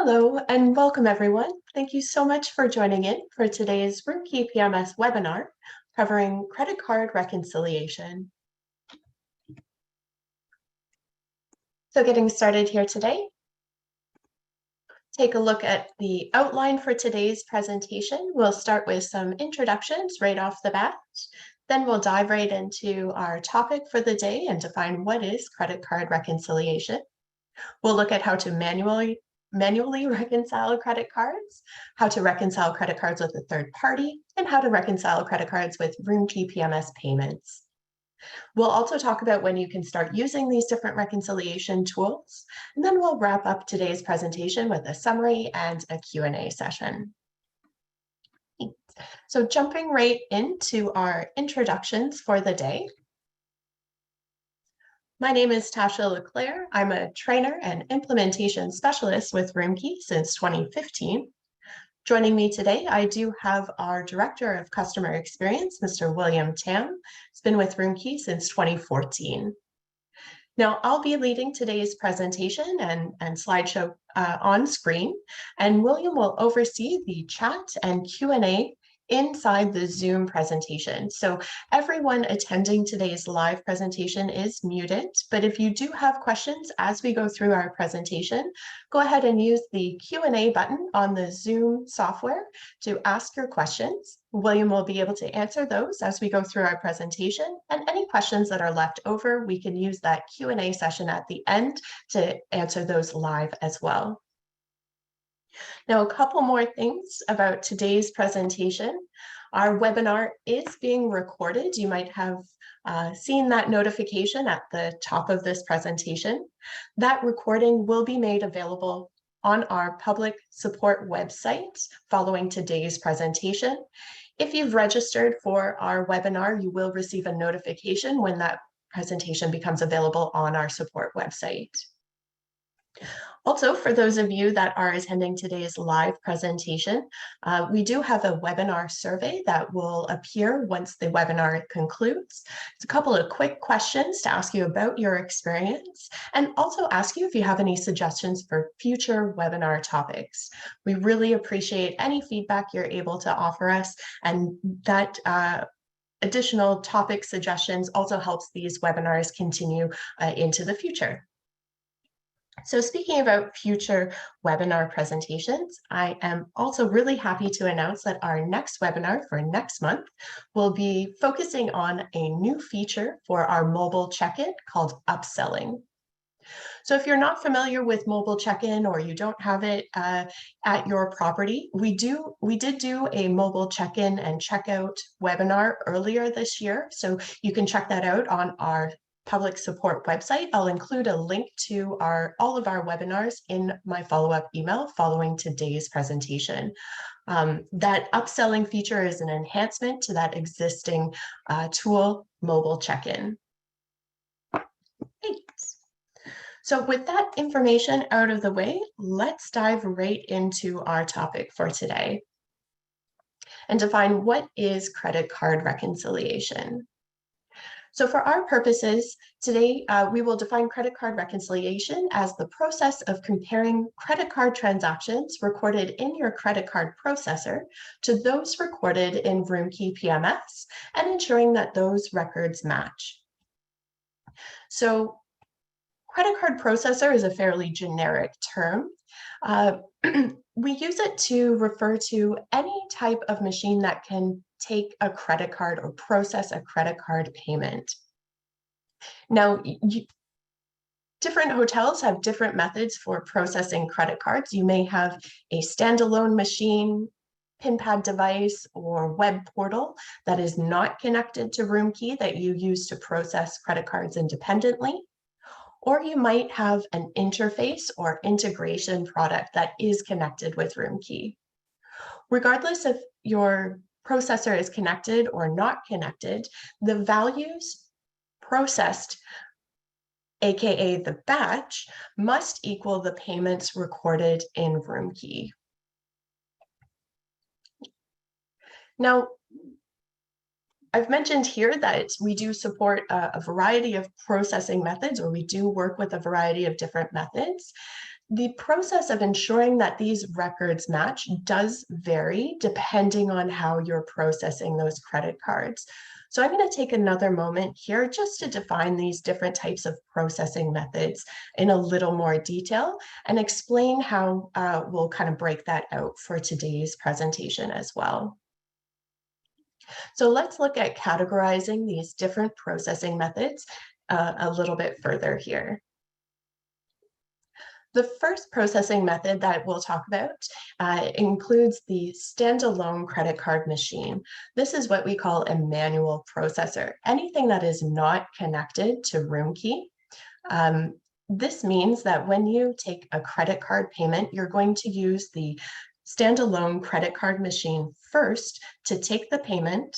Hello and welcome everyone. Thank you so much for joining in for today's RoomKeyPMS webinar covering credit card reconciliation. So getting started here today, take a look at the outline for today's presentation. We'll start with some introductions right off the bat. Then we'll dive right into our topic for the day and define what is credit card reconciliation. We'll look at how to manually reconcile credit cards, how to reconcile credit cards with a third party, and how to reconcile credit cards with RoomKeyPMS payments. We'll also talk about when you can start using these different reconciliation tools, and then we'll wrap up today's presentation with a summary and a Q&A session. So jumping right into our introductions for the day. My name is Tasha Leclerc. I'm a trainer and implementation specialist with RoomKey since 2015. Joining me today, I do have our Director of Customer Experience, Mr. William Tam. He's been with RoomKey since 2014. Now, I'll be leading today's presentation and slideshow on screen, and William will oversee the chat and Q&A inside the Zoom presentation. So everyone attending today's live presentation is muted, but if you do have questions as we go through our presentation, go ahead and use the Q&A button on the Zoom software to ask your questions. William will be able to answer those as we go through our presentation, and any questions that are left over, we can use that Q&A session at the end to answer those live as well. Now, a couple more things about today's presentation. Our webinar is being recorded. You might have seen that notification at the top of this presentation. That recording will be made available on our public support website following today's presentation. If you've registered for our webinar, you will receive a notification when that presentation becomes available on our support website. Also, for those of you that are attending today's live presentation, we do have a webinar survey that will appear once the webinar concludes. It's a couple of quick questions to ask you about your experience and also ask you if you have any suggestions for future webinar topics. We really appreciate any feedback you're able to offer us, and that additional topic suggestions also helps these webinars continue into the future. So speaking about future webinar presentations, I am also really happy to announce that our next webinar for next month will be focusing on a new feature for our mobile check-in called upselling. So if you're not familiar with mobile check-in or you don't have it at your property, we did do a mobile check-in and checkout webinar earlier this year. So you can check that out on our public support website. I'll include a link to all of our webinars in my follow-up email following today's presentation. That upselling feature is an enhancement to that existing tool, mobile check-in. So with that information out of the way, let's dive right into our topic for today and define what is credit card reconciliation. So for our purposes today, we will define credit card reconciliation as the process of comparing credit card transactions recorded in your credit card processor to those recorded in RoomKeyPMS and ensuring that those records match. So credit card processor is a fairly generic term. We use it to refer to any type of machine that can take a credit card or process a credit card payment. Now, different hotels have different methods for processing credit cards. You may have a standalone machine, PIN pad device, or web portal that is not connected to RoomKey that you use to process credit cards independently. Or you might have an interface or integration product that is connected with RoomKey. Regardless if your processor is connected or not connected, the values processed, aka the batch, must equal the payments recorded in RoomKey. Now, I've mentioned here that we do support a variety of processing methods, or we do work with a variety of different methods. The process of ensuring that these records match does vary depending on how you're processing those credit cards. So I'm going to take another moment here just to define these different types of processing methods in a little more detail and explain how we'll kind of break that out for today's presentation as well. So let's look at categorizing these different processing methods a little bit further here. The first processing method that we'll talk about includes the standalone credit card machine. This is what we call a manual processor, anything that is not connected to RoomKey. This means that when you take a credit card payment, you're going to use the standalone credit card machine first to take the payment.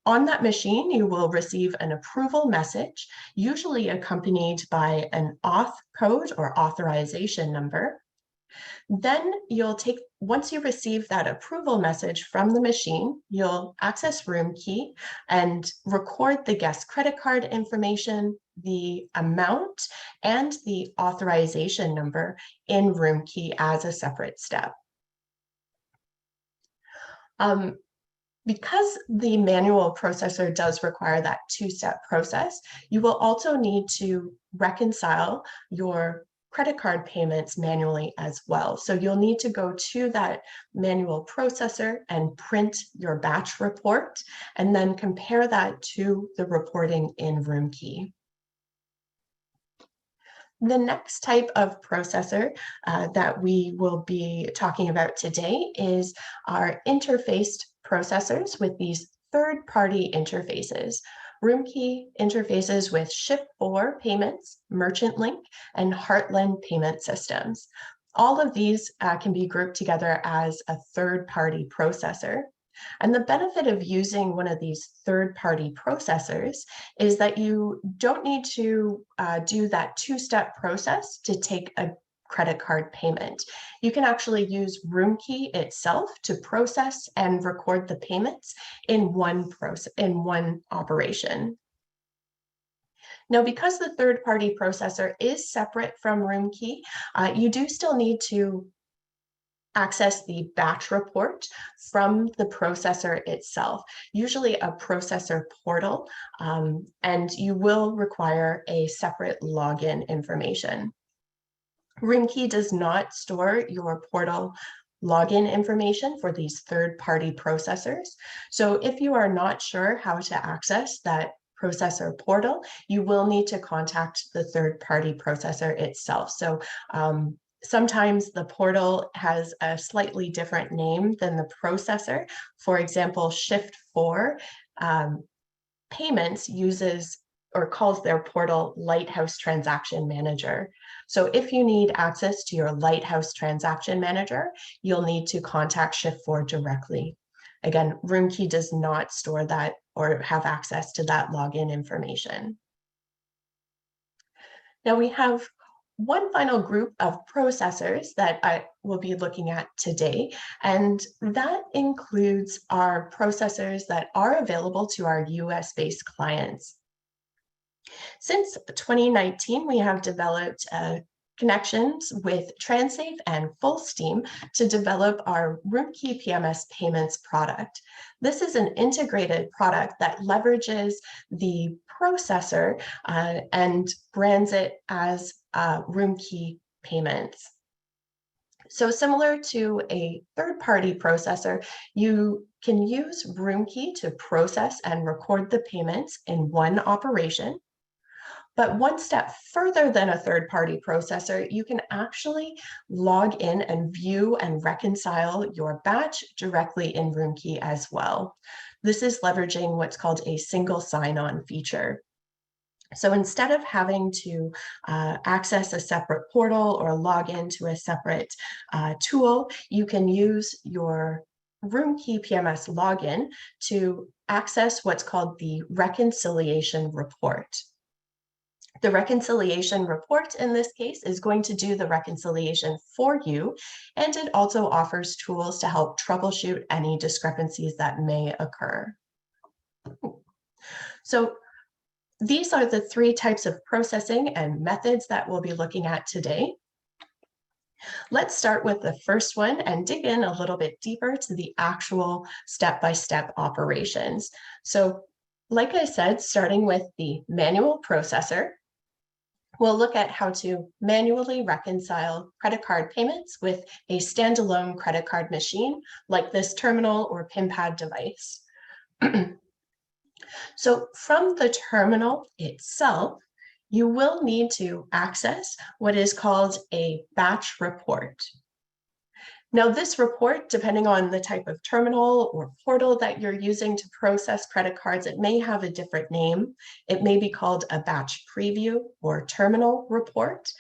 On that machine, you will receive an approval message, usually accompanied by an auth code or authorization number. Then once you receive that approval message from the machine, you'll access RoomKey and record the guest credit card information, the amount, and the authorization number in RoomKey as a separate step. Because the manual processor does require that two-step process, you will also need to reconcile your credit card payments manually as well. So you'll need to go to that manual processor and print your batch report, and then compare that to the reporting in RoomKey. The next type of processor that we will be talking about today is our interfaced processors with these third-party interfaces. RoomKey interfaces with Shift4 Payments, Merchant Link, and Heartland Payment Systems. All of these can be grouped together as a third-party processor. And the benefit of using one of these third-party processors is that you don't need to do that two-step process to take a credit card payment. You can actually use RoomKey itself to process and record the payments in one operation. Now, because the third-party processor is separate from RoomKey, you do still need to access the batch report from the processor itself, usually a processor portal, and you will require a separate login information. RoomKey does not store your portal login information for these third-party processors. So if you are not sure how to access that processor portal, you will need to contact the third-party processor itself. So sometimes the portal has a slightly different name than the processor. For example, Shift4 Payments uses or calls their portal Lighthouse Transaction Manager. So if you need access to your Lighthouse Transaction Manager, you'll need to contact Shift4 directly. Again, RoomKey does not store that or have access to that login information. Now we have one final group of processors that I will be looking at today, and that includes our processors that are available to our US-based clients. Since 2019, we have developed connections with TransSafe and FullSteam to develop our RoomKeyPMS payments product. This is an integrated product that leverages the processor and brands it as RoomKey payments. So similar to a third-party processor, you can use RoomKey to process and record the payments in one operation. But one step further than a third-party processor, you can actually log in and view and reconcile your batch directly in RoomKey as well. This is leveraging what's called a single sign-on feature. So instead of having to access a separate portal or log into a separate tool, you can use your RoomKeyPMS login to access what's called the reconciliation report. The reconciliation report in this case is going to do the reconciliation for you, and it also offers tools to help troubleshoot any discrepancies that may occur. So these are the three types of processing and methods that we'll be looking at today. Let's start with the first one and dig in a little bit deeper to the actual step-by-step operations. So, like I said, starting with the manual processor, we'll look at how to manually reconcile credit card payments with a standalone credit card machine like this terminal or PIN pad device. So from the terminal itself, you will need to access what is called a batch report. Now, this report, depending on the type of terminal or portal that you're using to process credit cards, it may have a different name. It may be called a batch preview or terminal report.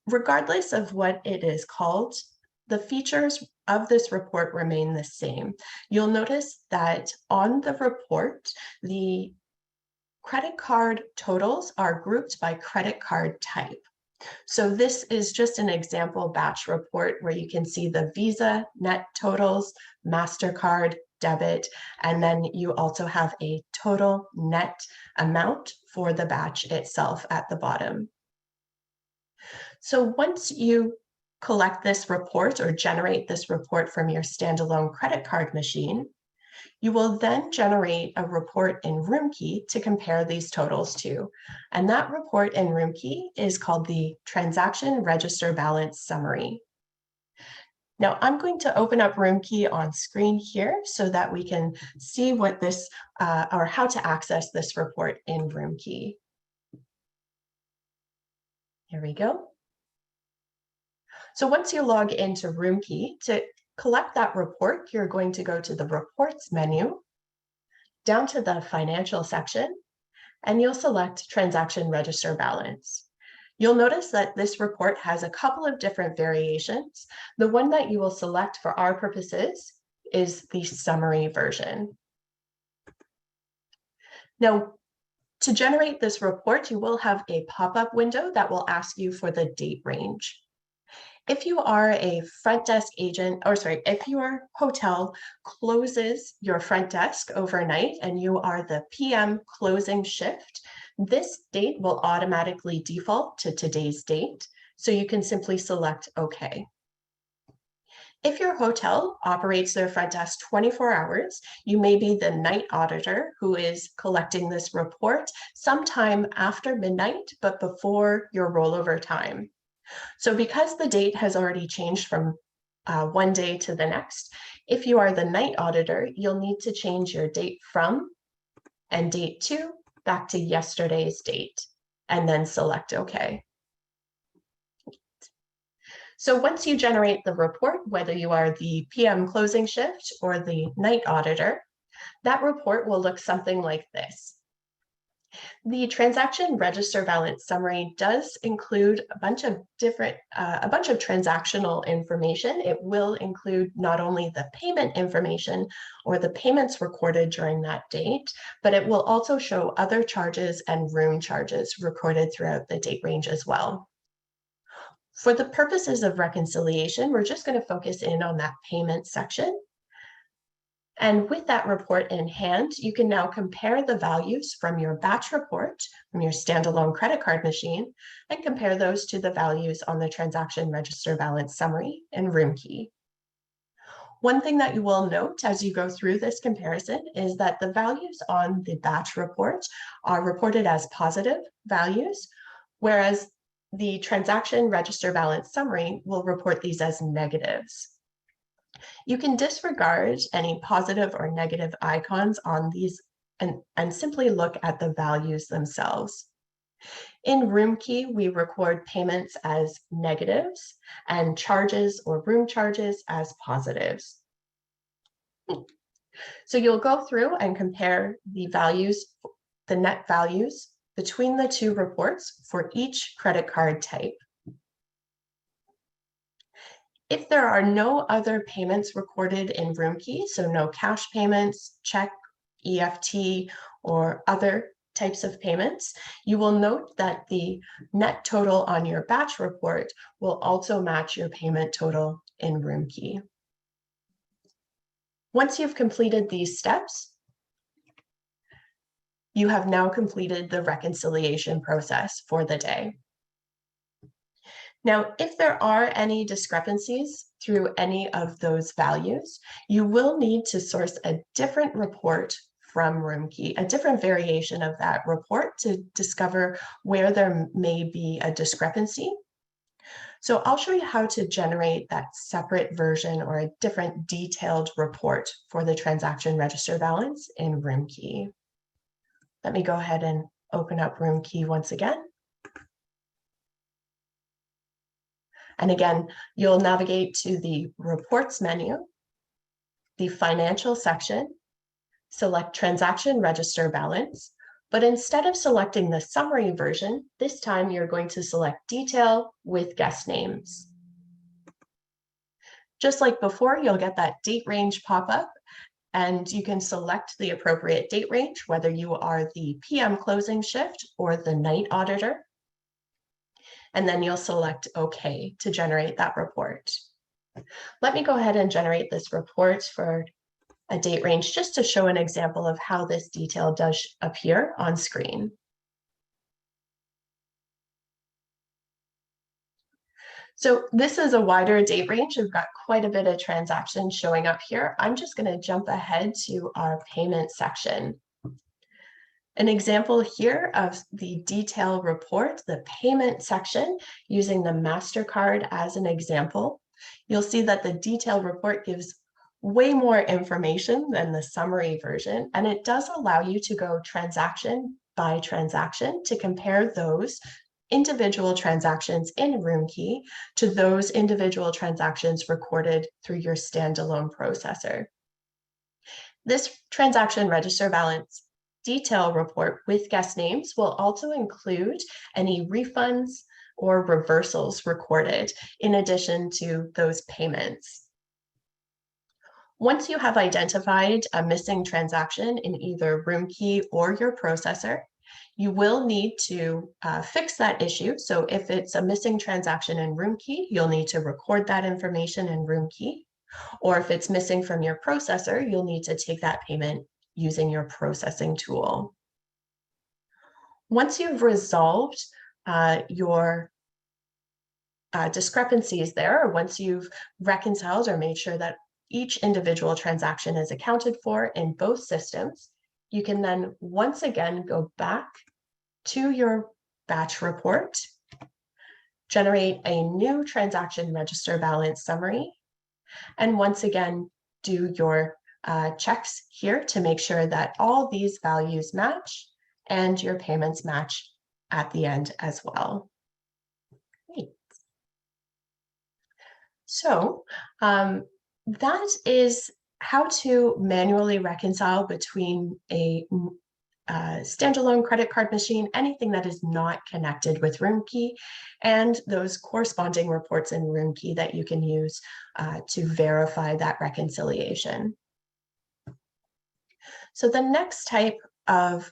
Regardless of what it is called, the features of this report remain the same. You'll notice that on the report, the credit card totals are grouped by credit card type. So this is just an example batch report where you can see the Visa net totals, MasterCard, debit, and then you also have a total net amount for the batch itself at the bottom. So once you collect this report or generate this report from your standalone credit card machine, you will then generate a report in RoomKey to compare these totals to. And that report in RoomKey is called the Transaction Register Balance Summary. Now I'm going to open up RoomKey on screen here so that we can see what this or how to access this report in RoomKey. Here we go. So once you log into RoomKey, to collect that report, you're going to go to the Reports menu, down to the Financial section, and you'll select Transaction Register Balance. You'll notice that this report has a couple of different variations. The one that you will select for our purposes is the summary version. Now, to generate this report, you will have a pop-up window that will ask you for the date range. If you are a front desk agent, if your hotel closes your front desk overnight and you are the PM closing shift, this date will automatically default to today's date, so you can simply select OK. If your hotel operates their front desk 24 hours, you may be the night auditor who is collecting this report sometime after midnight, but before your rollover time. So because the date has already changed from one day to the next, if you are the night auditor, you'll need to change your date from and date to back to yesterday's date, and then select OK. So once you generate the report, whether you are the PM closing shift or the night auditor, that report will look something like this. The Transaction Register Balance Summary does include a bunch of transactional information. It will include not only the payment information or the payments recorded during that date, but it will also show other charges and room charges recorded throughout the date range as well. For the purposes of reconciliation, we're just going to focus in on that payment section. And with that report in hand, you can now compare the values from your batch report, from your standalone credit card machine, and compare those to the values on the Transaction Register Balance Summary in RoomKey. One thing that you will note as you go through this comparison is that the values on the batch report are reported as positive values, whereas the Transaction Register Balance Summary will report these as negatives. You can disregard any positive or negative icons on these and simply look at the values themselves. In RoomKey, we record payments as negatives and charges or room charges as positives. So you'll go through and compare the values, the net values between the two reports for each credit card type. If there are no other payments recorded in RoomKey, so no cash payments, check, EFT, or other types of payments, you will note that the net total on your batch report will also match your payment total in RoomKey. Once you've completed these steps, you have now completed the reconciliation process for the day. Now, if there are any discrepancies through any of those values, you will need to source a different report from RoomKey, a different variation of that report to discover where there may be a discrepancy. So I'll show you how to generate that separate version or a different detailed report for the transaction register balance in RoomKey. Let me go ahead and open up RoomKey once again. And again, you'll navigate to the Reports menu, the Financial section, select Transaction Register Balance, but instead of selecting the summary version, this time you're going to select Detail with Guest Names. Just like before, you'll get that date range pop-up, and you can select the appropriate date range, whether you are the PM closing shift or the night auditor. And then you'll select OK to generate that report. Let me go ahead and generate this report for a date range just to show an example of how this detail does appear on screen. So this is a wider date range. We've got quite a bit of transactions showing up here. I'm just going to jump ahead to our payment section. An example here of the detail report, the payment section, using the MasterCard as an example. You'll see that the detail report gives way more information than the summary version, and it does allow you to go transaction by transaction to compare those individual transactions in RoomKey to those individual transactions recorded through your standalone processor. This transaction register balance detail report with guest names will also include any refunds or reversals recorded in addition to those payments. Once you have identified a missing transaction in either RoomKey or your processor, you will need to fix that issue. So if it's a missing transaction in RoomKey, you'll need to record that information in RoomKey. Or if it's missing from your processor, you'll need to take that payment using your processing tool. Once you've resolved your discrepancies there, or once you've reconciled or made sure that each individual transaction is accounted for in both systems, you can then once again go back to your batch report, generate a new transaction register balance summary, and once again do your checks here to make sure that all these values match and your payments match at the end as well. Great. So that is how to manually reconcile between a standalone credit card machine, anything that is not connected with RoomKey, and those corresponding reports in RoomKey that you can use to verify that reconciliation. So the next type of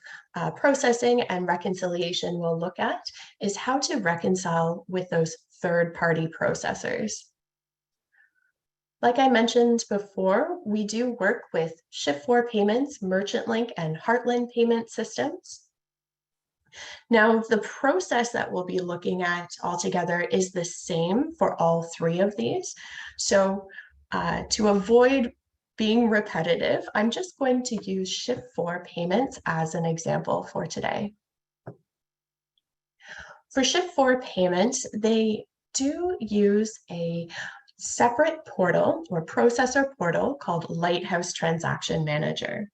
processing and reconciliation we'll look at is how to reconcile with those third-party processors. Like I mentioned before, we do work with Shift4 Payments, MerchantLink, and Heartland payment systems. Now, the process that we'll be looking at altogether is the same for all three of these. So to avoid being repetitive, I'm just going to use Shift4 Payments as an example for today. For Shift4 Payments, they do use a separate portal or processor portal called Lighthouse Transaction Manager.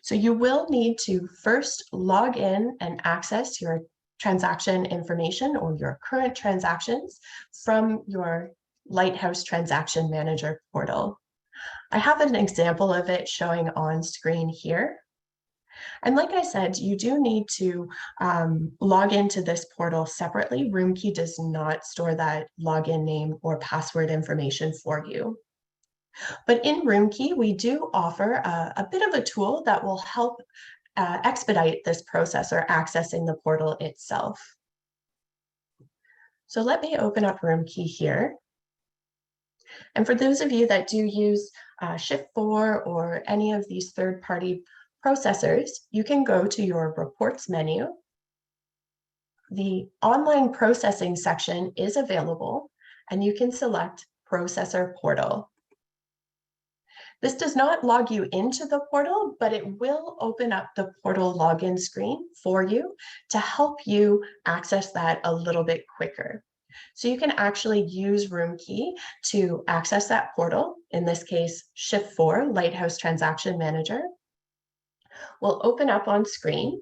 So you will need to first log in and access your transaction information or your current transactions from your Lighthouse Transaction Manager portal. I have an example of it showing on screen here. And like I said, you do need to log into this portal separately. RoomKey does not store that login name or password information for you. But in RoomKey, we do offer a bit of a tool that will help expedite this process or accessing the portal itself. So let me open up RoomKey here. And for those of you that do use Shift4 or any of these third-party processors, you can go to your Reports menu, the online processing section is available, and you can select Processor Portal. This does not log you into the portal, but it will open up the portal login screen for you to help you access that a little bit quicker. So you can actually use RoomKey to access that portal. In this case, Shift4, Lighthouse Transaction Manager, will open up on screen.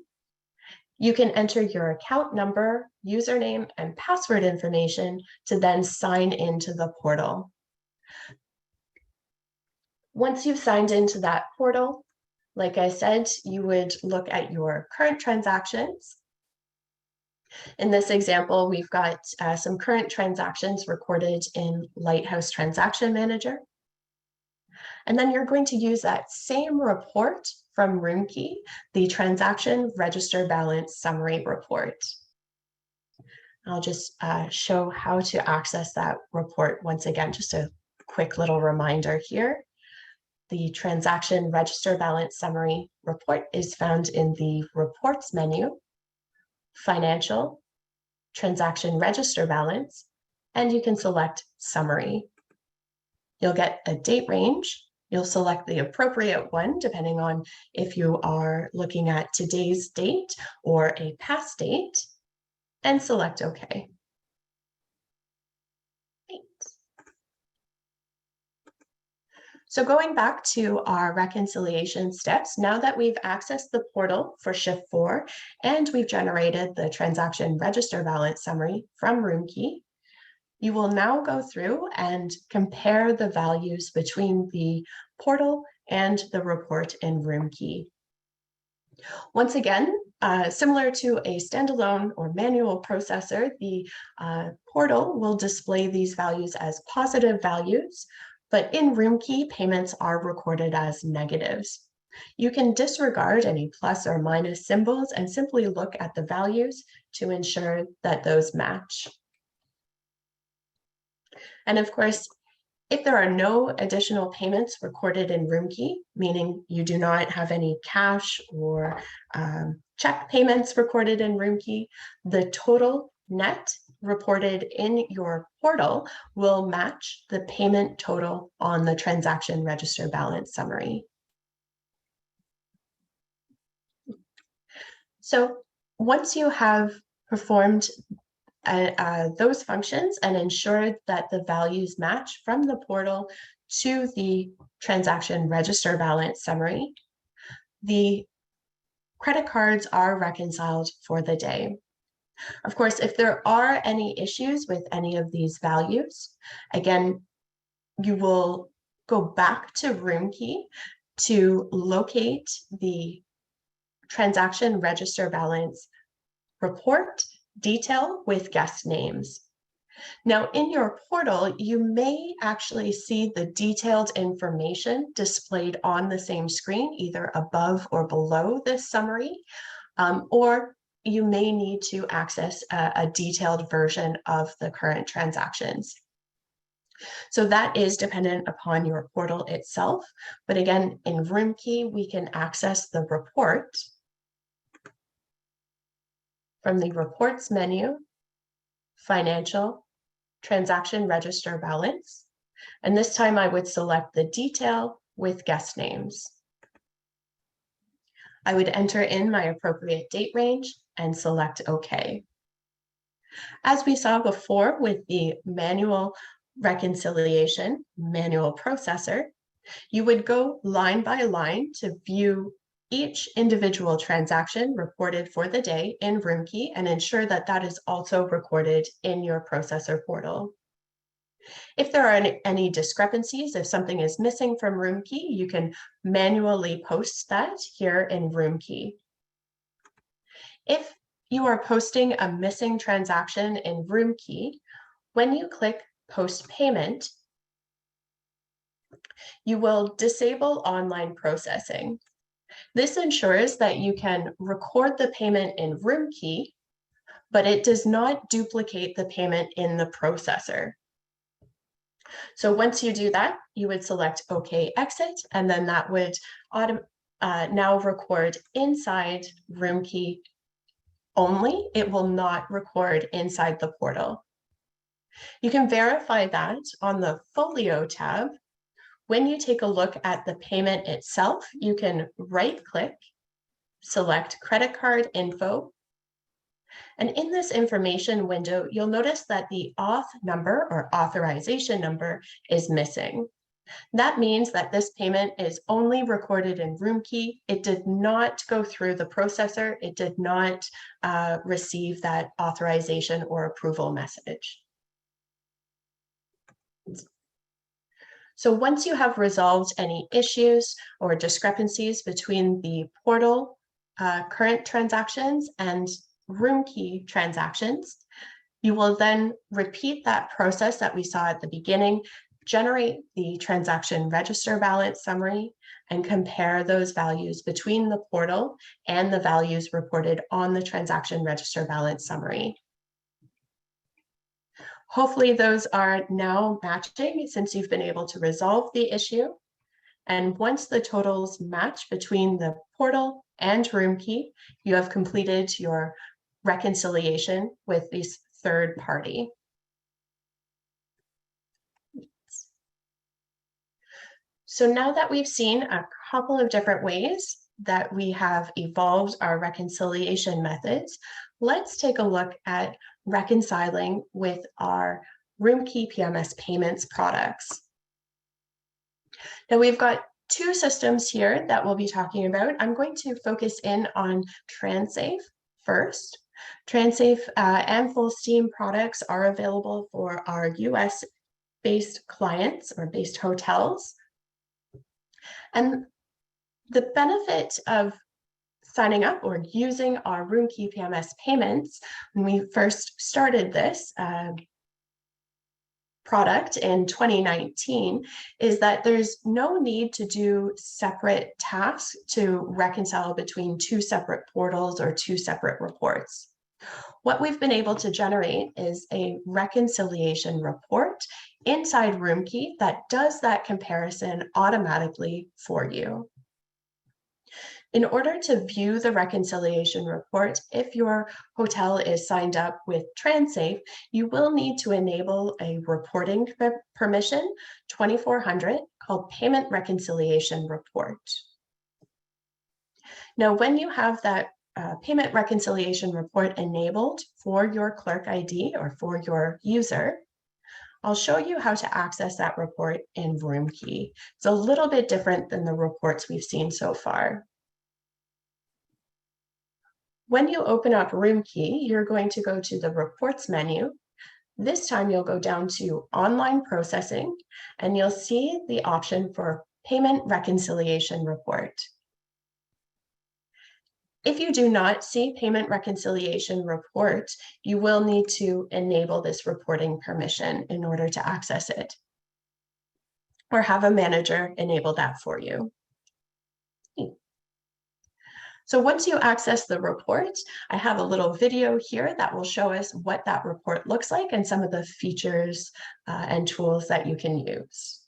You can enter your account number, username, and password information to then sign into the portal. Once you've signed into that portal, like I said, you would look at your current transactions. In this example, we've got some current transactions recorded in Lighthouse Transaction Manager. And then you're going to use that same report from RoomKey, the Transaction Register Balance Summary Report. I'll just show how to access that report once again, just a quick little reminder here. The Transaction Register Balance Summary Report is found in the Reports menu, Financial, Transaction Register Balance, and you can select Summary. You'll get a date range. You'll select the appropriate one, depending on if you are looking at today's date or a past date, and select OK. So going back to our reconciliation steps, now that we've accessed the portal for Shift4 and we've generated the transaction register balance summary from RoomKey, you will now go through and compare the values between the portal and the report in RoomKey. Once again, similar to a standalone or manual processor, the portal will display these values as positive values, but in RoomKey, payments are recorded as negatives. You can disregard any plus or minus symbols and simply look at the values to ensure that those match. And of course, if there are no additional payments recorded in RoomKey, meaning you do not have any cash or check payments recorded in RoomKey, the total net reported in your portal will match the payment total on the transaction register balance summary. So once you have performed those functions and ensured that the values match from the portal to the transaction register balance summary, the credit cards are reconciled for the day. Of course, if there are any issues with any of these values, again, you will go back to RoomKey to locate the transaction register balance report detail with guest names. Now, in your portal, you may actually see the detailed information displayed on the same screen, either above or below this summary, or you may need to access a detailed version of the current transactions. So that is dependent upon your portal itself. But again, in RoomKey, we can access the report from the Reports menu, Financial, Transaction Register Balance. And this time I would select the detail with guest names. I would enter in my appropriate date range and select OK. As we saw before with the manual reconciliation, manual processor, you would go line by line to view each individual transaction reported for the day in RoomKey and ensure that that is also recorded in your processor portal. If there are any discrepancies, if something is missing from RoomKey, you can manually post that here in RoomKey. If you are posting a missing transaction in RoomKey, when you click Post Payment, you will disable online processing. This ensures that you can record the payment in RoomKey, but it does not duplicate the payment in the processor. So once you do that, you would select OK Exit, and then that would now record inside RoomKey only. It will not record inside the portal. You can verify that on the Folio tab. When you take a look at the payment itself, you can right-click, select credit card info, and in this information window, you'll notice that the auth number or authorization number is missing. That means that this payment is only recorded in RoomKey. It did not go through the processor. It did not receive that authorization or approval message. So once you have resolved any issues or discrepancies between the portal current transactions and RoomKey transactions, you will then repeat that process that we saw at the beginning, generate the transaction register balance summary, and compare those values between the portal and the values reported on the transaction register balance summary. Hopefully those are now matching since you've been able to resolve the issue. And once the totals match between the portal and RoomKey, you have completed your reconciliation with this third party. So now that we've seen a couple of different ways that we have evolved our reconciliation methods, let's take a look at reconciling with our RoomKeyPMS payments products. Now we've got two systems here that we'll be talking about. I'm going to focus in on TransSafe first. TransSafe and Full Steam products are available for our US-based clients or based hotels. And the benefit of signing up or using our RoomKeyPMS payments, when we first started this product in 2019, is that there's no need to do separate tasks to reconcile between two separate portals or two separate reports. What we've been able to generate is a reconciliation report inside RoomKey that does that comparison automatically for you. In order to view the reconciliation report, if your hotel is signed up with TransSafe, you will need to enable a reporting permission 2400 called Payment Reconciliation Report. Now, when you have that payment reconciliation report enabled for your clerk ID or for your user, I'll show you how to access that report in RoomKey. It's a little bit different than the reports we've seen so far. When you open up RoomKey, you're going to go to the Reports menu. This time you'll go down to Online Processing, and you'll see the option for Payment Reconciliation Report. If you do not see Payment Reconciliation Report, you will need to enable this reporting permission in order to access it, or have a manager enable that for you. So once you access the report, I have a little video here that will show us what that report looks like and some of the features and tools that you can use.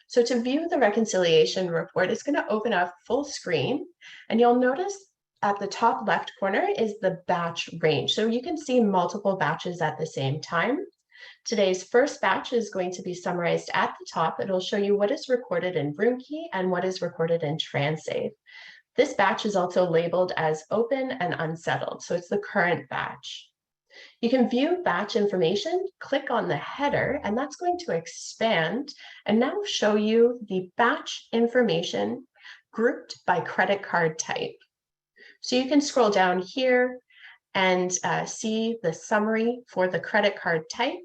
So to view the reconciliation report, it's going to open up full screen, and you'll notice at the top left corner is the batch range. So you can see multiple batches at the same time. Today's first batch is going to be summarized at the top. It'll show you what is recorded in RoomKey and what is recorded in TransSafe. This batch is also labeled as open and unsettled, so it's the current batch. You can view batch information, click on the header, and that's going to expand and now show you the batch information grouped by credit card type. So you can scroll down here and see the summary for the credit card type.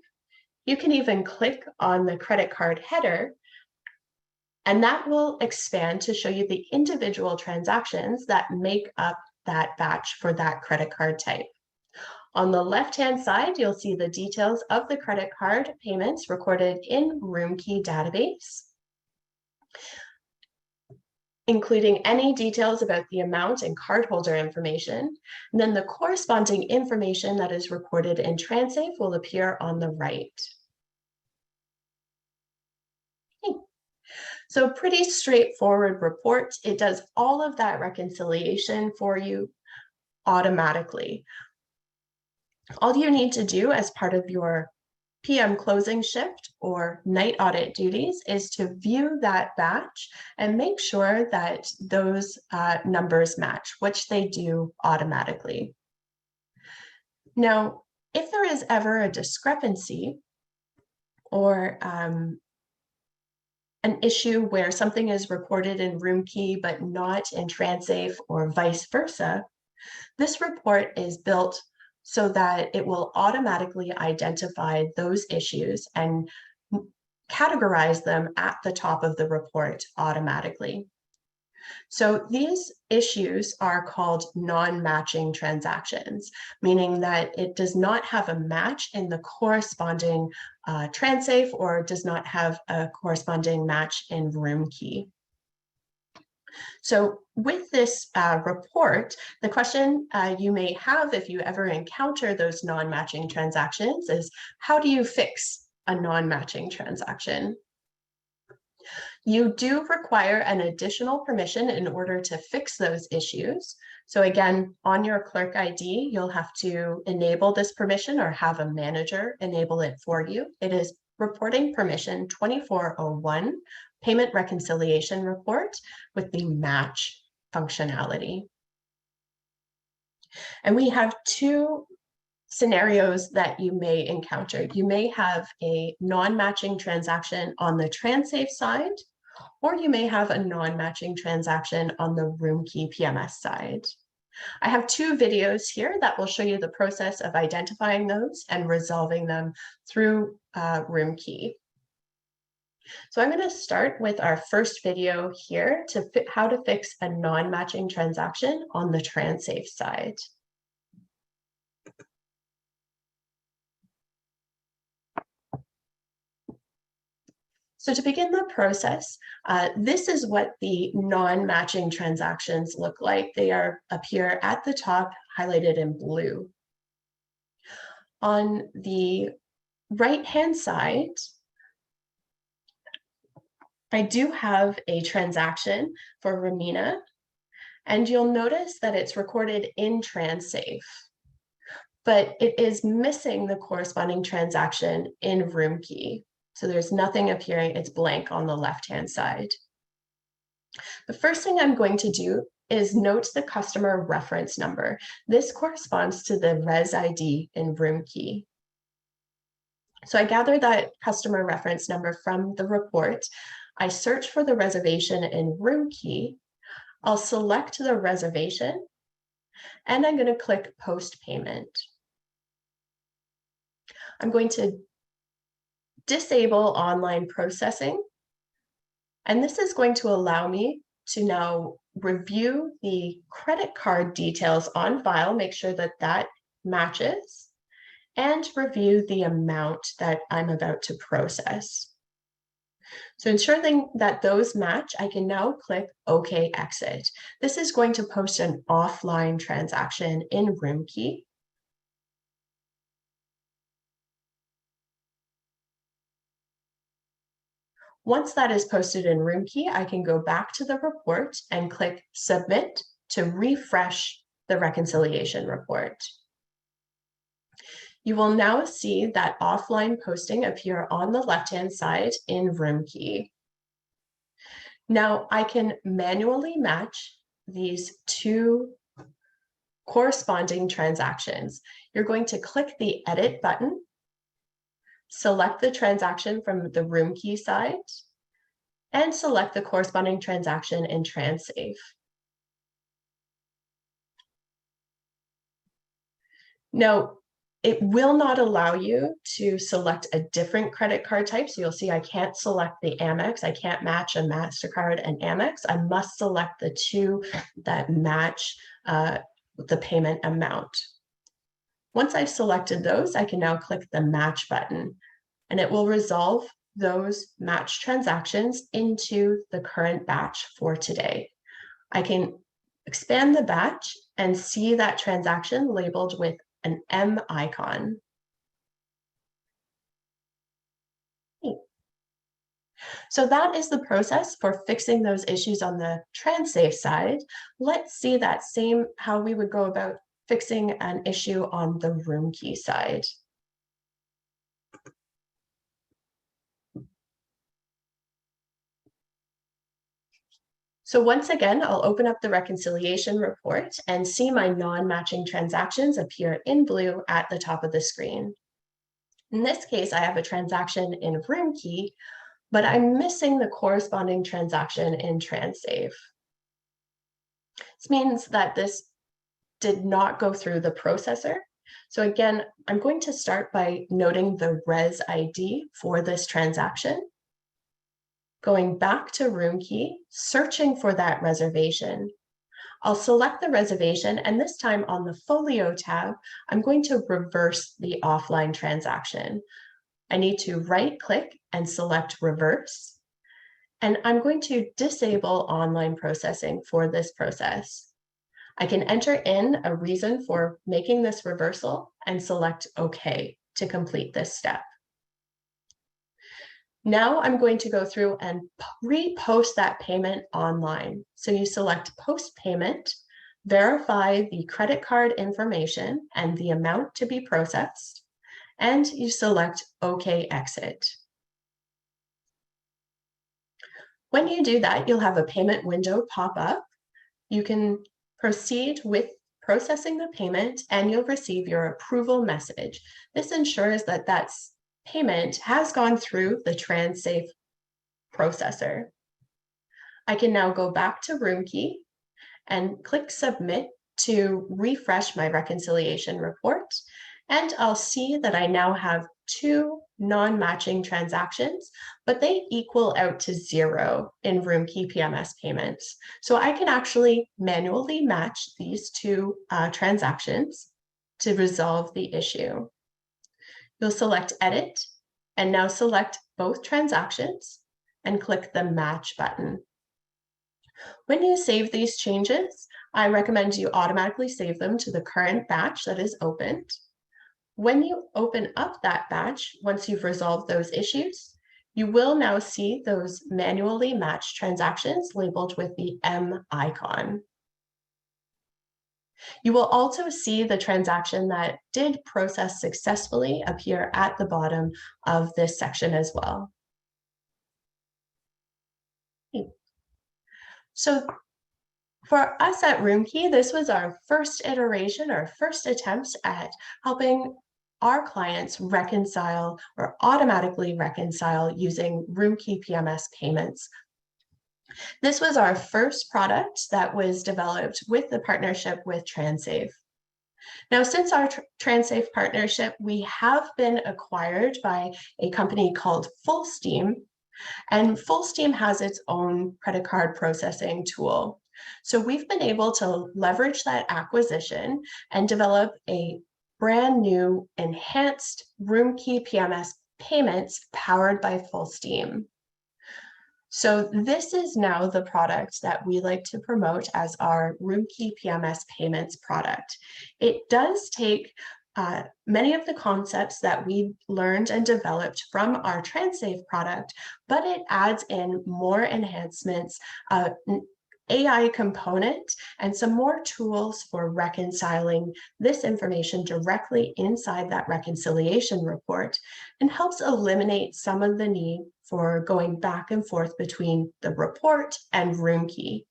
You can even click on the credit card header, and that will expand to show you the individual transactions that make up that batch for that credit card type. On the left-hand side, you'll see the details of the credit card payments recorded in RoomKey database, including any details about the amount and cardholder information. And then the corresponding information that is recorded in TransSafe will appear on the right. So pretty straightforward report. It does all of that reconciliation for you automatically. All you need to do as part of your PM closing shift or night audit duties is to view that batch and make sure that those numbers match, which they do automatically. Now, if there is ever a discrepancy or an issue where something is recorded in RoomKey but not in TransSafe or vice versa, this report is built so that it will automatically identify those issues and categorize them at the top of the report automatically. So these issues are called non-matching transactions, meaning that it does not have a match in the corresponding TransSafe or does not have a corresponding match in RoomKey. So with this report, the question you may have if you ever encounter those non-matching transactions is, how do you fix a non-matching transaction? You do require an additional permission in order to fix those issues. So again, on your clerk ID, you'll have to enable this permission or have a manager enable it for you. It is reporting permission 2401, payment reconciliation report with the match functionality. And we have two scenarios that you may encounter. You may have a non-matching transaction on the TransSafe side, or you may have a non-matching transaction on the RoomKeyPMS side. I have two videos here that will show you the process of identifying those and resolving them through RoomKey. So I'm going to start with our first video here to how to fix a non-matching transaction on the TransSafe side. So to begin the process, this is what the non-matching transactions look like. They appear at the top, highlighted in blue. On the right-hand side, I do have a transaction for Ramina, and you'll notice that it's recorded in TransSafe, but it is missing the corresponding transaction in RoomKey. So there's nothing appearing, it's blank on the left-hand side. The first thing I'm going to do is note the customer reference number. This corresponds to the res ID in RoomKey. So I gather that customer reference number from the report. I search for the reservation in RoomKey. I'll select the reservation, and I'm going to click Post Payment. I'm going to disable online processing, and this is going to allow me to now review the credit card details on file, make sure that that matches, and review the amount that I'm about to process. So ensuring that those match, I can now click OK Exit. This is going to post an offline transaction in RoomKey. Once that is posted in RoomKey, I can go back to the report and click Submit to refresh the reconciliation report. You will now see that offline posting appear on the left-hand side in RoomKey. Now I can manually match these two corresponding transactions. You're going to click the Edit button, select the transaction from the RoomKey side, and select the corresponding transaction in TransSafe. Now, it will not allow you to select a different credit card type. So you'll see I can't select the Amex. I can't match a MasterCard and Amex. I must select the two that match the payment amount. Once I've selected those, I can now click the Match button, and it will resolve those match transactions into the current batch for today. I can expand the batch and see that transaction labeled with an M icon. So that is the process for fixing those issues on the TransSafe side. Let's see that same, how we would go about fixing an issue on the RoomKey side. So once again, I'll open up the reconciliation report and see my non-matching transactions appear in blue at the top of the screen. In this case, I have a transaction in RoomKey, but I'm missing the corresponding transaction in TransSafe. This means that this did not go through the processor. So again, I'm going to start by noting the res ID for this transaction, going back to RoomKey, searching for that reservation. I'll select the reservation, and this time on the Folio tab, I'm going to reverse the offline transaction. I need to right-click and select Reverse, and I'm going to disable online processing for this process. I can enter in a reason for making this reversal and select OK to complete this step. Now I'm going to go through and repost that payment online. So you select Post Payment, verify the credit card information and the amount to be processed, and you select OK Exit. When you do that, you'll have a payment window pop up. You can proceed with processing the payment and you'll receive your approval message. This ensures that that payment has gone through the TransSafe processor. I can now go back to RoomKey and click Submit to refresh my reconciliation report, and I'll see that I now have 2 non-matching transactions, but they equal out to 0 in RoomKeyPMS payments. So I can actually manually match these 2 transactions to resolve the issue. You'll select Edit and now select both transactions and click the Match button. When you save these changes, I recommend you automatically save them to the current batch that is opened. When you open up that batch, once you've resolved those issues, you will now see those manually matched transactions labeled with the M icon. You will also see the transaction that did process successfully appear at the bottom of this section as well. So for us at RoomKey, this was our first iteration, our first attempt at helping our clients reconcile or automatically reconcile using RoomKeyPMS payments. This was our first product that was developed with the partnership with TransSafe. Now, since our TransSafe partnership, we have been acquired by a company called FullSteam, and FullSteam has its own credit card processing tool. So we've been able to leverage that acquisition and develop a brand new enhanced RoomKeyPMS payments powered by FullSteam. So this is now the product that we like to promote as our RoomKeyPMS payments product. It does take many of the concepts that we learned and developed from our TransSafe product, but it adds in more enhancements, AI component, and some more tools for reconciling this information directly inside that reconciliation report, and helps eliminate some of the need for going back and forth between the report and RoomKey.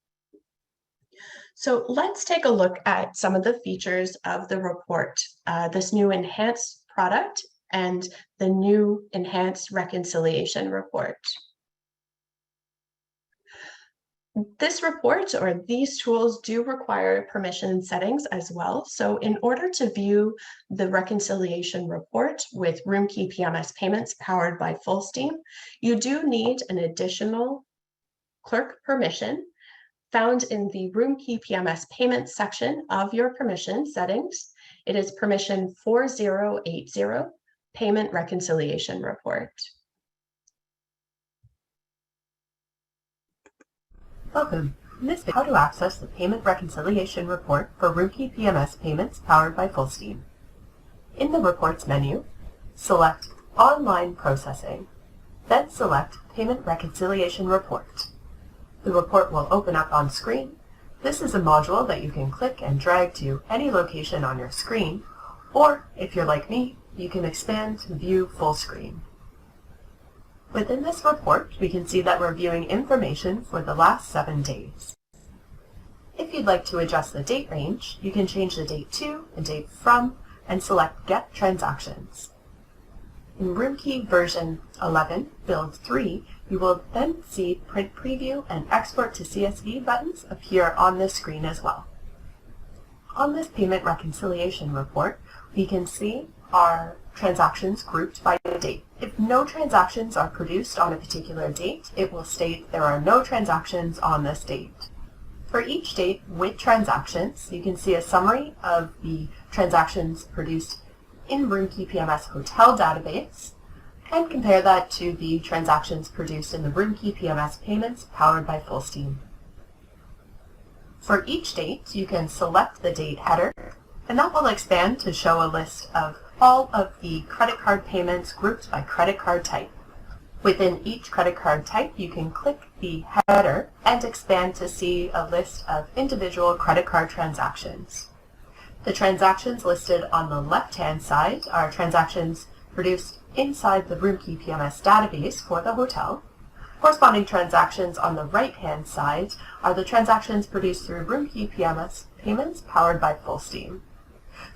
So let's take a look at some of the features of the report, this new enhanced product and the new enhanced reconciliation report. This report or these tools do require permission settings as well. So in order to view the reconciliation report with RoomKeyPMS payments powered by FullSteam, you do need an additional clerk permission found in the RoomKeyPMS payments section of your permission settings. It is permission 4080, Payment Reconciliation Report. Welcome. In this video, how to access the Payment Reconciliation Report for RoomKeyPMS payments powered by FullSteam. In the Reports menu, select Online Processing, then select Payment Reconciliation Report. The report will open up on screen. This is a module that you can click and drag to any location on your screen, or if you're like me, you can expand to view full screen. Within this report, we can see that we're viewing information for the last 7 days. If you'd like to adjust the date range, you can change the date to and date from and select Get Transactions. In RoomKey version 11, build 3, you will then see Print Preview and Export to CSV buttons appear on this screen as well. On this payment reconciliation report, we can see our transactions grouped by date. If no transactions are produced on a particular date, it will state there are no transactions on this date. For each date with transactions, you can see a summary of the transactions produced in RoomKeyPMS Hotel database and compare that to the transactions produced in the RoomKeyPMS payments powered by Fullsteam. For each date, you can select the date header, and that will expand to show a list of all of the credit card payments grouped by credit card type. Within each credit card type, you can click the header and expand to see a list of individual credit card transactions. The transactions listed on the left-hand side are transactions produced inside the RoomKeyPMS database for the hotel. Corresponding transactions on the right-hand side are the transactions produced through RoomKeyPMS payments powered by Fullsteam.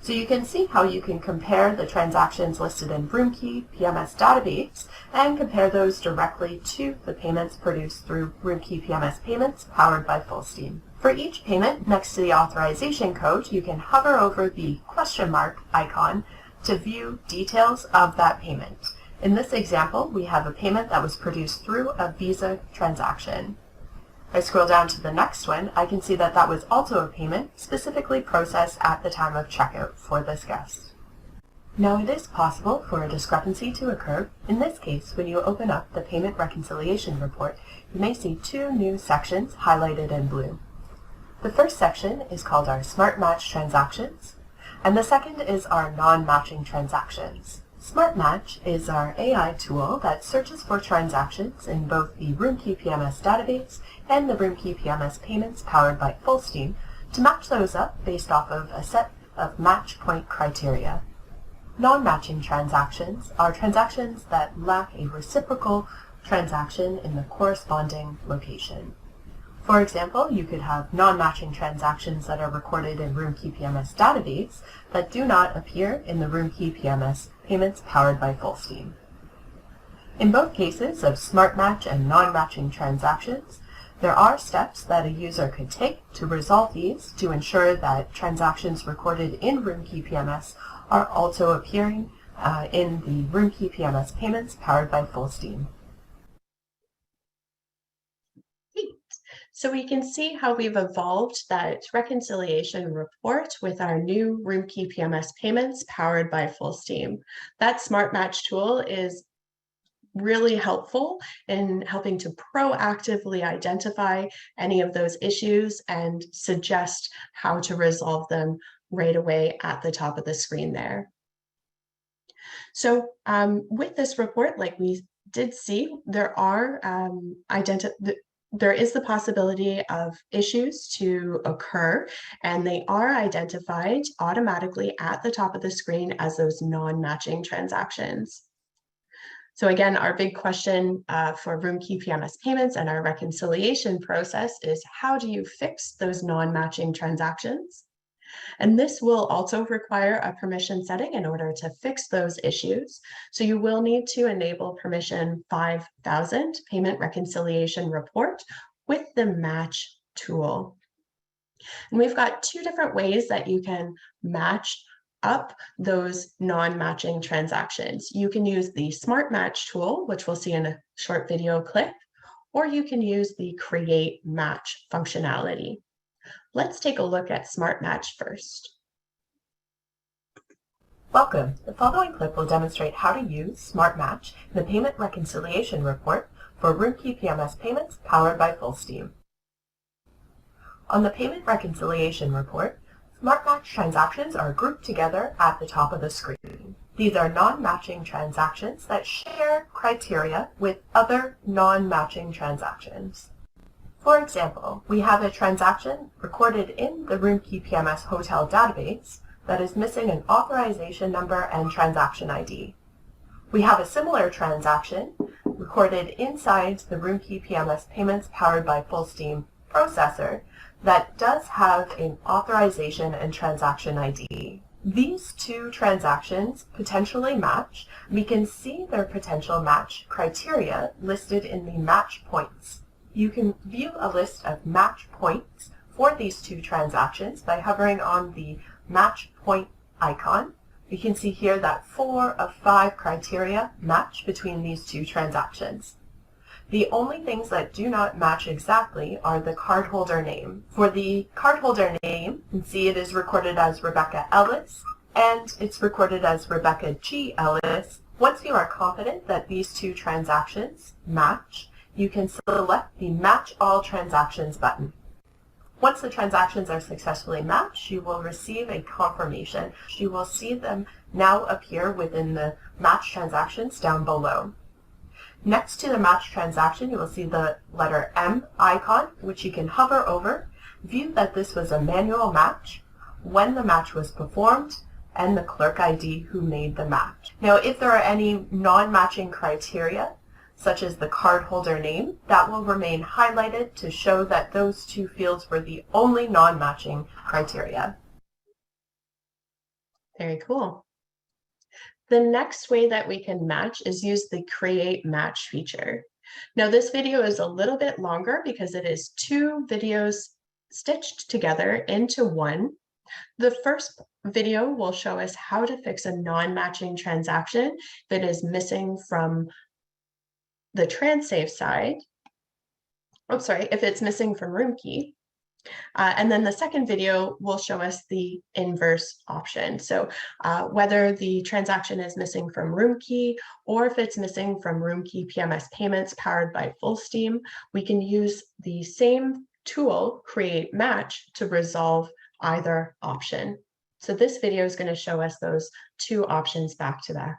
So you can see how you can compare the transactions listed in RoomKeyPMS database and compare those directly to the payments produced through RoomKeyPMS payments powered by Fullsteam. For each payment, next to the authorization code, you can hover over the question mark icon to view details of that payment. In this example, we have a payment that was produced through a Visa transaction. If I scroll down to the next one, I can see that that was also a payment specifically processed at the time of checkout for this guest. Now it is possible for a discrepancy to occur. In this case, when you open up the payment reconciliation report, you may see 2 new sections highlighted in blue. The first section is called our Smart Match Transactions, and the second is our Non-Matching Transactions. Smart Match is our AI tool that searches for transactions in both the RoomKeyPMS database and the RoomKeyPMS payments powered by Fullsteam to match those up based off of a set of match point criteria. Non-matching transactions are transactions that lack a reciprocal transaction in the corresponding location. For example, you could have non-matching transactions that are recorded in RoomKeyPMS database that do not appear in the RoomKeyPMS payments powered by Fullsteam. In both cases of smart match and non-matching transactions, there are steps that a user could take to resolve these to ensure that transactions recorded in RoomKeyPMS are also appearing in the RoomKeyPMS payments powered by Fullsteam. So we can see how we've evolved that reconciliation report with our new RoomKeyPMS payments powered by Fullsteam. That Smart Match tool is really helpful in helping to proactively identify any of those issues and suggest how to resolve them right away at the top of the screen there. So with this report, like we did see, there is the possibility of issues to occur, and they are identified automatically at the top of the screen as those non-matching transactions. So again, our big question for RoomKeyPMS payments and our reconciliation process is, how do you fix those non-matching transactions? And this will also require a permission setting in order to fix those issues. So you will need to enable permission 5000 payment reconciliation report with the match tool. And we've got 2 different ways that you can match up those non-matching transactions. You can use the Smart Match tool, which we'll see in a short video clip, or you can use the Create Match functionality. Let's take a look at Smart Match first. Welcome. The following clip will demonstrate how to use Smart Match in the Payment Reconciliation Report for RoomKeyPMS payments powered by Fullsteam. On the Payment Reconciliation Report, Smart Match transactions are grouped together at the top of the screen. These are non-matching transactions that share criteria with other non-matching transactions. For example, we have a transaction recorded in the RoomKeyPMS hotel database that is missing an authorization number and transaction ID. We have a similar transaction recorded inside the RoomKeyPMS payments powered by FullSteam processor that does have an authorization and transaction ID. These two transactions potentially match. We can see their potential match criteria listed in the match points. You can view a list of match points for these two transactions by hovering on the match point icon. You can see here that 4 of 5 criteria match between these two transactions. The only things that do not match exactly are the cardholder name. For the cardholder name, you can see it is recorded as Rebecca Ellis, and it's recorded as Rebecca G. Ellis. Once you are confident that these two transactions match, you can select the Match All Transactions button. Once the transactions are successfully matched, you will receive a confirmation. You will see them now appear within the match transactions down below. Next to the match transaction, you will see the letter M icon, which you can hover over, view that this was a manual match, when the match was performed, and the clerk ID who made the match. Now, if there are any non-matching criteria, such as the cardholder name, that will remain highlighted to show that those two fields were the only non-matching criteria. Very cool. The next way that we can match is use the Create Match feature. Now, this video is a little bit longer because it is 2 videos stitched together into one. The first video will show us how to fix a non-matching transaction that is missing from the TransSave side. Oh, sorry, if it's missing from RoomKey. And then the second video will show us the inverse option. So whether the transaction is missing from RoomKey or if it's missing from RoomKeyPMS payments powered by FullSteam, we can use the same tool, Create Match, to resolve either option. So this video is going to show us those 2 options back to back.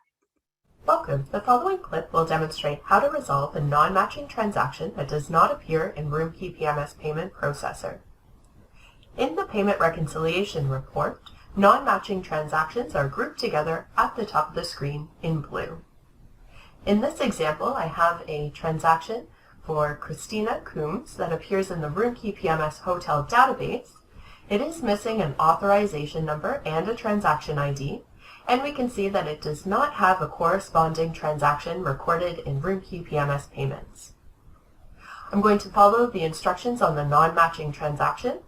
Welcome. The following clip will demonstrate how to resolve a non-matching transaction that does not appear in RoomKeyPMS payment processor. In the payment reconciliation report, non-matching transactions are grouped together at the top of the screen in blue. In this example, I have a transaction for Christina Coombs that appears in the RoomKeyPMS hotel database. It is missing an authorization number and a transaction ID, and we can see that it does not have a corresponding transaction recorded in RoomKeyPMS payments. I'm going to follow the instructions on the non-matching transactions.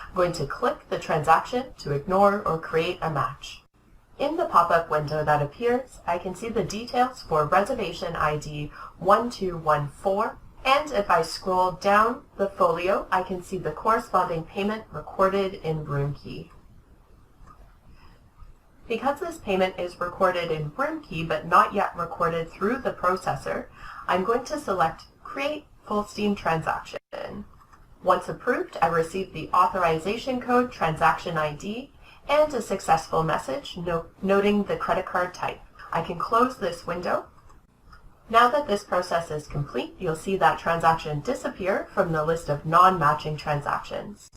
I'm going to click the transaction to ignore or create a match. In the pop-up window that appears, I can see the details for reservation ID 1214, and if I scroll down the folio, I can see the corresponding payment recorded in RoomKey. Because this payment is recorded in RoomKey but not yet recorded through the processor, I'm going to select Create FullSteam Transaction. Once approved, I receive the authorization code, transaction ID, and a successful message noting the credit card type. I can close this window. Now that this process is complete, you'll see that transaction disappear from the list of non-matching transactions.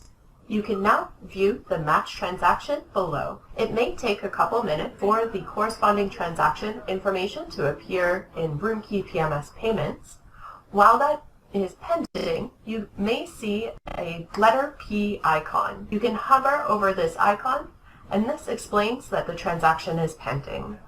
You can now view the match transaction below. It may take a couple minutes for the corresponding transaction information to appear in RoomKeyPMS payments. While that is pending, you may see a letter P icon. You can hover over this icon, and this explains that the transaction is pending.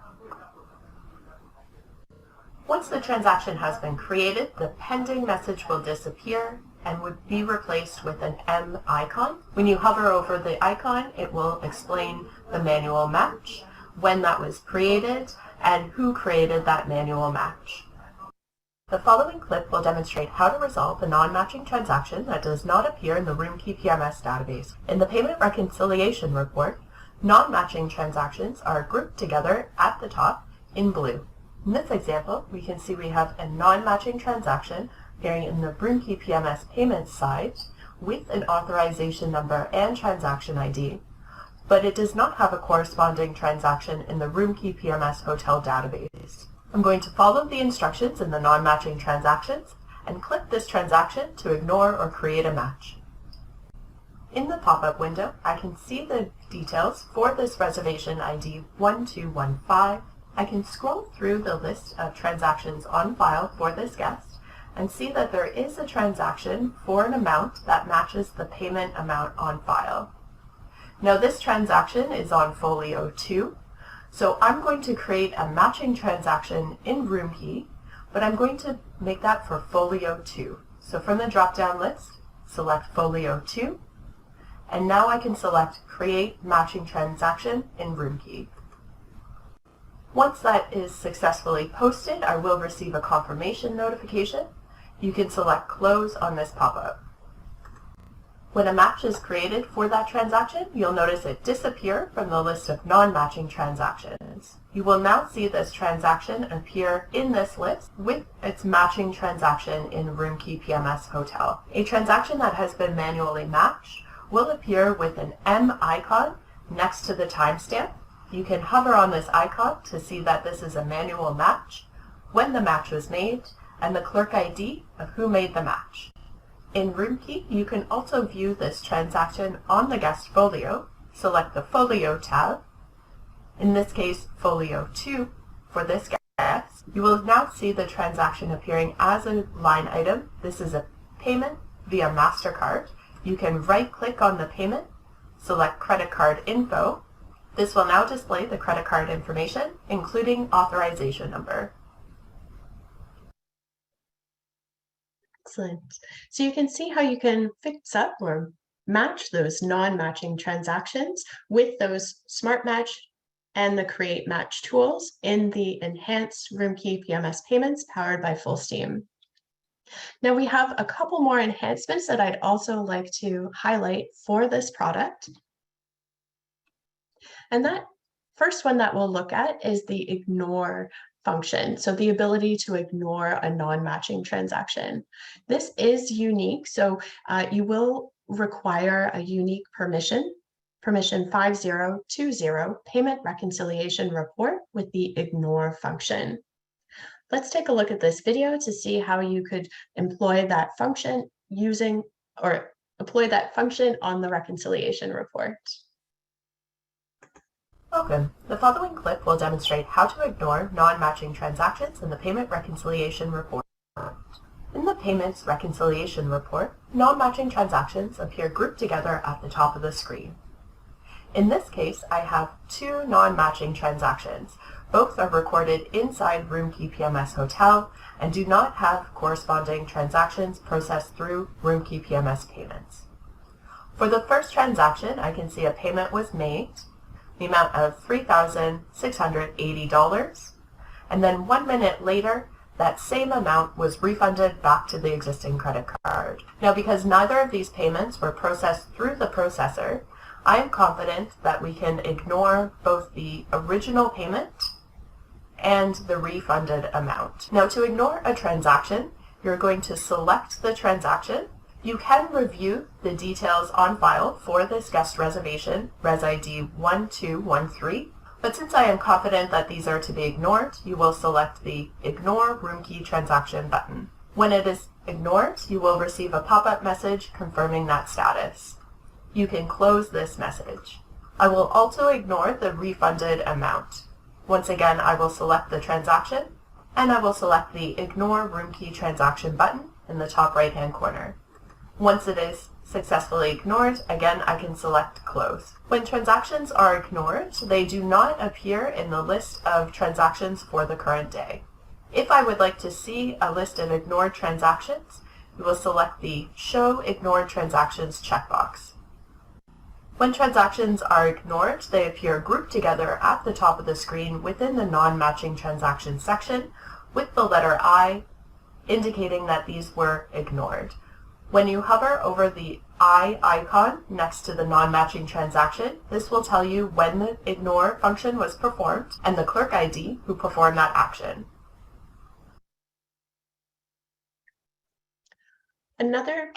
Once the transaction has been created, the pending message will disappear and would be replaced with an M icon. When you hover over the icon, it will explain the manual match, when that was created, and who created that manual match. The following clip will demonstrate how to resolve a non-matching transaction that does not appear in the RoomKeyPMS database. In the payment reconciliation report, non-matching transactions are grouped together at the top in blue. In this example, we can see we have a non-matching transaction appearing in the RoomKeyPMS payments side with an authorization number and transaction ID. but it does not have a corresponding transaction in the RoomKeyPMS hotel database. I'm going to follow the instructions in the non-matching transactions and click this transaction to ignore or create a match. In the pop-up window, I can see the details for this reservation ID 1215. I can scroll through the list of transactions on file for this guest and see that there is a transaction for an amount that matches the payment amount on file. Now this transaction is on Folio 2, so I'm going to create a matching transaction in RoomKey, but I'm going to make that for Folio 2. So from the drop-down list, select Folio 2, and now I can select Create Matching Transaction in RoomKey. Once that is successfully posted, I will receive a confirmation notification. You can select Close on this pop-up. When a match is created for that transaction, you'll notice it disappear from the list of non-matching transactions. You will now see this transaction appear in this list with its matching transaction in RoomKeyPMS Hotel. A transaction that has been manually matched will appear with an M icon next to the timestamp. You can hover on this icon to see that this is a manual match, when the match was made, and the clerk ID of who made the match. In RoomKey, you can also view this transaction on the guest folio. Select the Folio tab, in this case Folio 2 for this guest. You will now see the transaction appearing as a line item. This is a payment via MasterCard. You can right-click on the payment, select Credit Card Info. This will now display the credit card information, including authorization number. Excellent. So you can see how you can fix up or match those non-matching transactions with those Smart Match and the Create Match tools in the enhanced RoomKeyPMS payments powered by Full Steam. Now we have a couple more enhancements that I'd also like to highlight for this product. And that first one that we'll look at is the ignore function. So the ability to ignore a non-matching transaction. This is unique. So you will require a unique permission 5020 payment reconciliation report with the ignore function. Let's take a look at this video to see how you could employ that function on the reconciliation report. Welcome. The following clip will demonstrate how to ignore non-matching transactions in the Payment Reconciliation Report. In the Payments Reconciliation Report, non-matching transactions appear grouped together at the top of the screen. In this case, I have two non-matching transactions. Both are recorded inside RoomKeyPMS Hotel and do not have corresponding transactions processed through RoomKeyPMS Payments. For the first transaction, I can see a payment was made, the amount of $3,680, and then 1 minute later, that same amount was refunded back to the existing credit card. Now, because neither of these payments were processed through the processor, I am confident that we can ignore both the original payment and the refunded amount. Now, to ignore a transaction, you're going to select the transaction. You can review the details on file for this guest reservation, Res ID 1213, but since I am confident that these are to be ignored, you will select the Ignore RoomKey Transaction button. When it is ignored, you will receive a pop-up message confirming that status. You can close this message. I will also ignore the refunded amount. Once again, I will select the transaction, and I will select the Ignore RoomKey Transaction button in the top right-hand corner. Once it is successfully ignored, again, I can select Close. When transactions are ignored, they do not appear in the list of transactions for the current day. If I would like to see a list of ignored transactions, you will select the Show Ignored Transactions checkbox. When transactions are ignored, they appear grouped together at the top of the screen within the non-matching transactions section with the letter I, indicating that these were ignored. When you hover over the I icon next to the non-matching transaction, this will tell you when the ignore function was performed and the clerk ID who performed that action. Another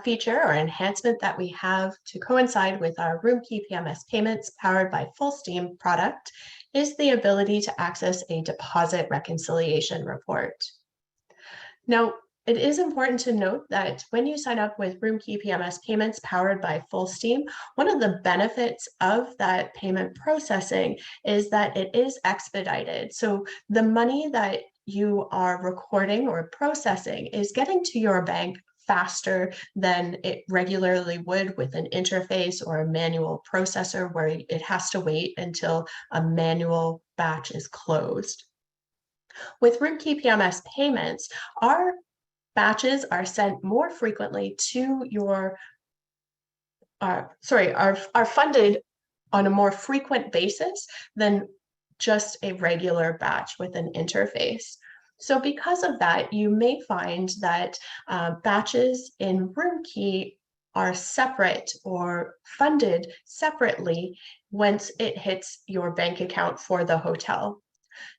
feature or enhancement that we have to coincide with our RoomKeyPMS payments powered by Full Steam product is the ability to access a deposit reconciliation report. Now, it is important to note that when you sign up with RoomKeyPMS payments powered by Full Steam, one of the benefits of that payment processing is that it is expedited. So the money that you are recording or processing is getting to your bank faster than it regularly would with an interface or a manual processor where it has to wait until a manual batch is closed. With RoomKeyPMS payments, our batches are sent more frequently to your, are funded on a more frequent basis than just a regular batch with an interface. So because of that, you may find that batches in RoomKey are separate or funded separately once it hits your bank account for the hotel.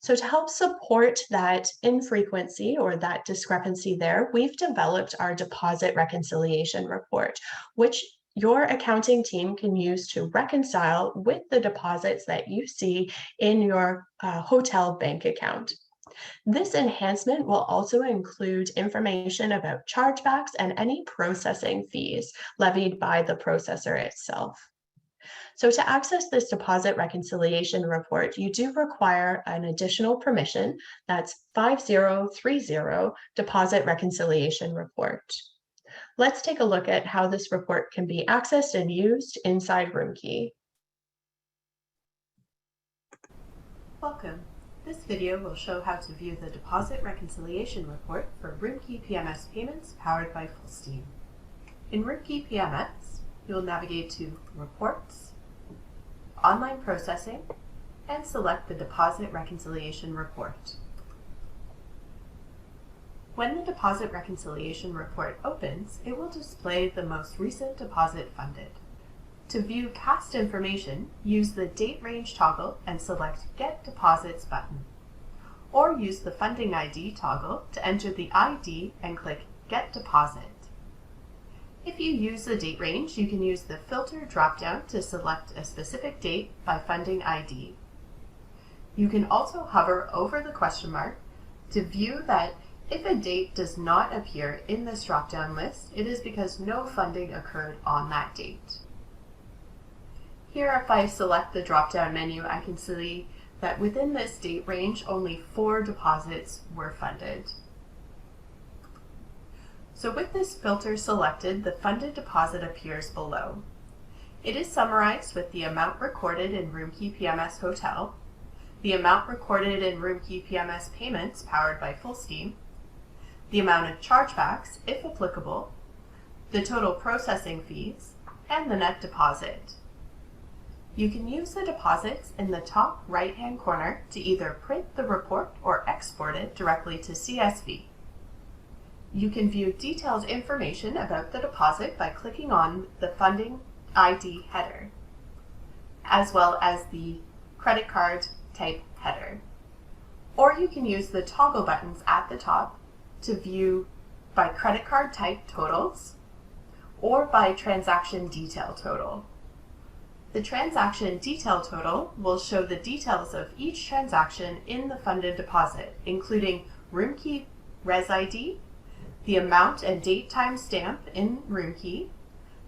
So to help support that infrequency or that discrepancy there, we've developed our deposit reconciliation report, which your accounting team can use to reconcile with the deposits that you see in your hotel bank account. This enhancement will also include information about chargebacks and any processing fees levied by the processor itself. So to access this deposit reconciliation report, you do require an additional permission. That's 5030 deposit reconciliation report. Let's take a look at how this report can be accessed and used inside RoomKey. Welcome. This video will show how to view the deposit reconciliation report for RoomKeyPMS payments powered by Full Steam. In RoomKeyPMS, you will navigate to Reports, Online Processing, and select the Deposit Reconciliation Report. When the Deposit Reconciliation Report opens, it will display the most recent deposit funded. To view cast information, use the Date Range toggle and select Get Deposits button, or use the Funding ID toggle to enter the ID and click Get Deposit. If you use the date range, you can use the Filter dropdown to select a specific date by Funding ID. You can also hover over the question mark to view that if a date does not appear in this dropdown list, it is because no funding occurred on that date. Here, if I select the drop-down menu, I can see that within this date range, only 4 deposits were funded. So with this filter selected, the funded deposit appears below. It is summarized with the amount recorded in RoomKeyPMS Hotel, the amount recorded in RoomKeyPMS payments powered by Full Steam, the amount of chargebacks, if applicable, the total processing fees, and the net deposit. You can use the deposits in the top right-hand corner to either print the report or export it directly to CSV. You can view detailed information about the deposit by clicking on the Funding ID header, as well as the credit card type header. Or you can use the toggle buttons at the top to view by credit card type totals or by transaction detail total. The transaction detail total will show the details of each transaction in the funded deposit, including RoomKey Res ID, the amount and date timestamp in RoomKey,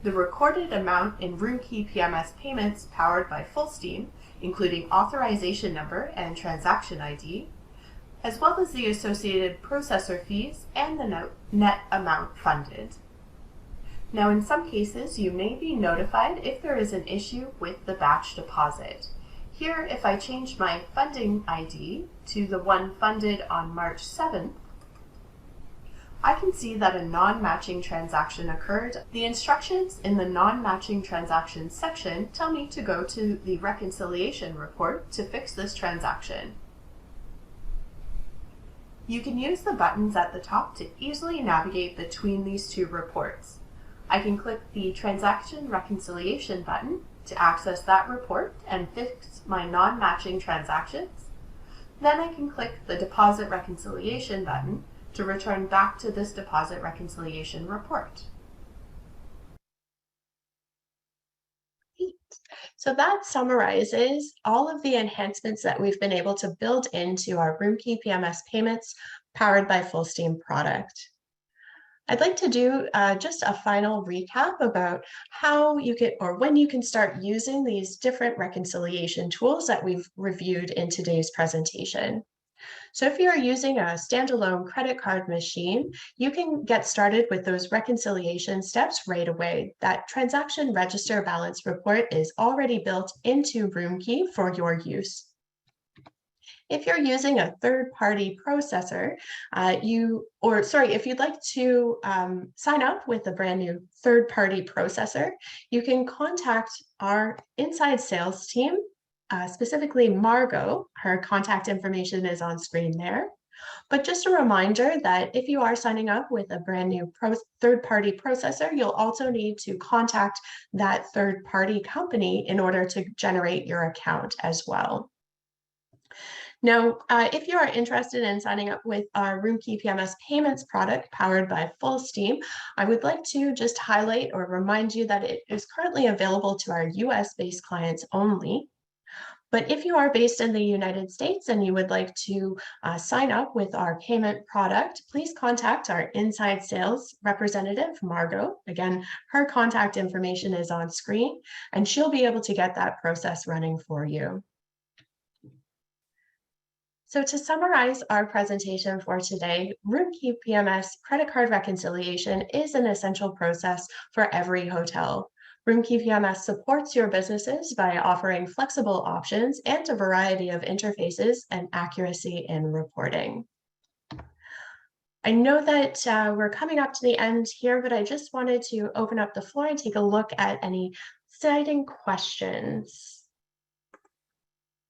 the recorded amount in RoomKeyPMS payments powered by Full Steam, including authorization number and transaction ID, as well as the associated processor fees and the net amount funded. Now, in some cases, you may be notified if there is an issue with the batch deposit. Here, if I change my funding ID to the one funded on March 7th, I can see that a non-matching transaction occurred. The instructions in the non-matching transactions section tell me to go to the reconciliation report to fix this transaction. You can use the buttons at the top to easily navigate between these two reports. I can click the Transaction Reconciliation button to access that report and fix my non-matching transactions. Then I can click the Deposit Reconciliation button to return back to this deposit reconciliation report. So that summarizes all of the enhancements that we've been able to build into our RoomKeyPMS payments powered by Full Steam product. I'd like to do just a final recap about how you can, or when you can start using these different reconciliation tools that we've reviewed in today's presentation. So if you're using a standalone credit card machine, you can get started with those reconciliation steps right away. That transaction register balance report is already built into RoomKey for your use. If you're using a third-party processor, if you'd like to sign up with a brand new third-party processor, you can contact our inside sales team, specifically Margot. Her contact information is on screen there. But just a reminder that if you are signing up with a brand new third-party processor, you'll also need to contact that third-party company in order to generate your account as well. Now, if you are interested in signing up with our RoomKeyPMS payments product powered by Full Steam, I would like to just highlight or remind you that it is currently available to our US-based clients only. But if you are based in the United States and you would like to sign up with our payment product, please contact our inside sales representative, Margot. Again, her contact information is on screen, and she'll be able to get that process running for you. So to summarize our presentation for today, RoomKeyPMS credit card reconciliation is an essential process for every hotel. RoomKeyPMS supports your businesses by offering flexible options and a variety of interfaces and accuracy in reporting. I know that we're coming up to the end here, but I just wanted to open up the floor and take a look at any exciting questions.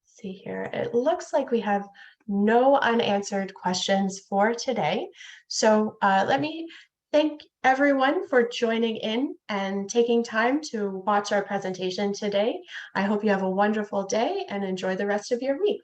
See here, it looks like we have no unanswered questions for today. So let me thank everyone for joining in and taking time to watch our presentation today. I hope you have a wonderful day and enjoy the rest of your week.